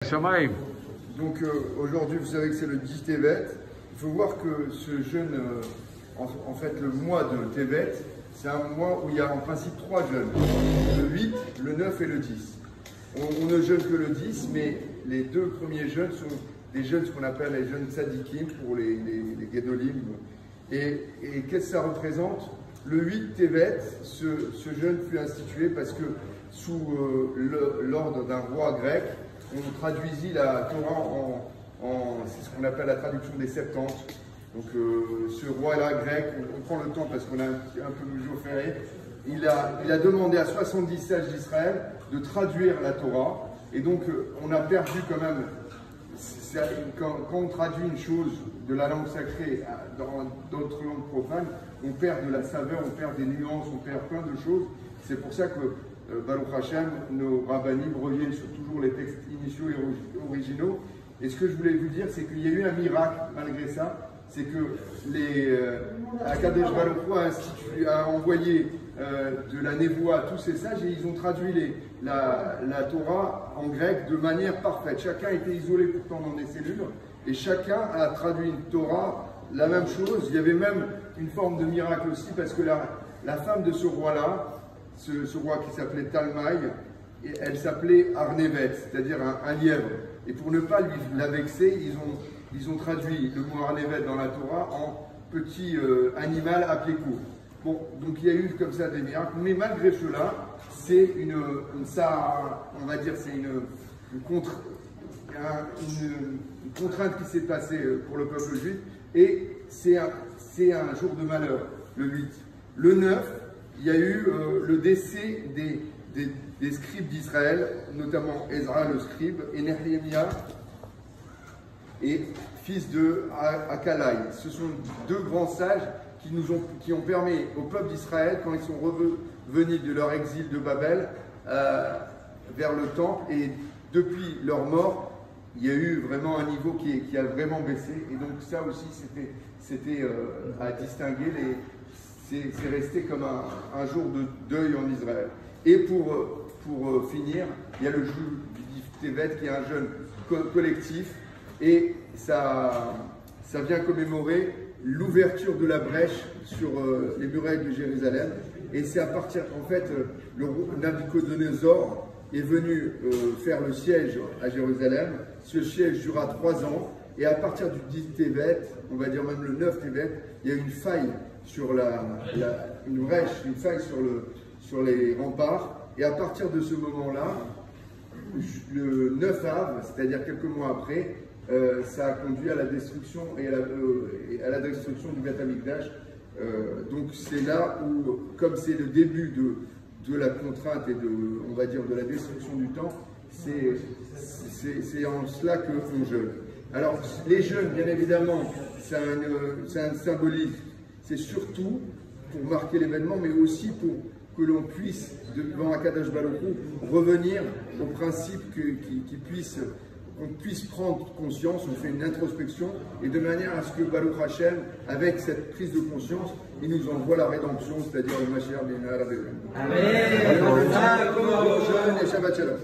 Shamaim. Donc aujourd'hui, vous savez que c'est le 10 Tevet. Il faut voir que ce jeûne, en fait, le mois de Tevet, c'est un mois où il y a en principe 3 jeûnes. Le 8, le 9 et le 10. On ne jeûne que le 10, mais les 2 premiers jeûnes sont des jeûnes, ce qu'on appelle les jeûnes tzadikim pour les Gedolim. Et qu'est-ce que ça représente? Le 8 Tevet, ce jeûne fut institué parce que sous l'ordre d'un roi grec, on traduisit la Torah c'est ce qu'on appelle la traduction des Septante. Donc ce roi-là grec, on prend le temps parce qu'on a un peu le jour férié, il a demandé à 70 sages d'Israël de traduire la Torah. Et donc on a perdu quand même, quand on traduit une chose de la langue sacrée dans d'autres langues profanes, on perd de la saveur, on perd des nuances, on perd plein de choses. C'est pour ça que Baruch Hashem, nos rabbinim reviennent sur toujours les textes initiaux et originaux. Et ce que je voulais vous dire, c'est qu'il y a eu un miracle malgré ça. C'est que Akadosh Baruch Hu a envoyé de la névoie à tous ces sages et ils ont traduit la Torah en grec de manière parfaite. Chacun était isolé pourtant dans des cellules et chacun a traduit une Torah, la même chose. Il y avait même une forme de miracle aussi parce que la femme de ce roi-là, ce roi qui s'appelait Talmaï, elle s'appelait Arnevet, c'est-à-dire un lièvre. Et pour ne pas la vexer, ils ont traduit le mot Arnevet dans la Torah en petit animal à pied court. Bon, donc il y a eu comme ça des miracles, mais malgré cela, c'est on va dire, c'est une contrainte qui s'est passée pour le peuple juif, et c'est un jour de malheur, le 8. Le 9, il y a eu le décès des scribes d'Israël, notamment Ezra le scribe et Nehemiah, et fils de Akalai. Ce sont 2 grands sages qui ont permis au peuple d'Israël, quand ils sont revenus de leur exil de Babel vers le temple, et depuis leur mort, il y a eu vraiment un niveau qui a vraiment baissé. Et donc ça aussi, c'était à distinguer. C'est resté comme un jour de deuil en Israël. Et pour finir, il y a le jour du Tevet qui est un jeûne collectif, et ça vient commémorer l'ouverture de la brèche sur les murailles de Jérusalem. Et c'est à partir, en fait, le Nabuchodonosor est venu faire le siège à Jérusalem. Ce siège dura 3 ans, et à partir du 10 Tevet, on va dire même le 9 Tevet, il y a une faille sur une brèche, une faille sur les remparts. Et à partir de ce moment-là, le 9 Av, c'est-à-dire quelques mois après, ça a conduit à la destruction et à la destruction du Beth Amikdash. Donc c'est là où, comme c'est le début de la contrainte et on va dire de la destruction du temps, c'est en cela qu'on jeûne. Alors les jeûnes, bien évidemment, c'est un symbolisme. C'est surtout pour marquer l'événement, mais aussi pour que l'on puisse, devant Akadosh Baruch Hu, revenir au principe qu'on puisse prendre conscience, on fait une introspection, et de manière à ce que Baruch Hashem, avec cette prise de conscience, il nous envoie la rédemption, c'est-à-dire le Mashiach ben Amen. Amen. Shabbat Shalom.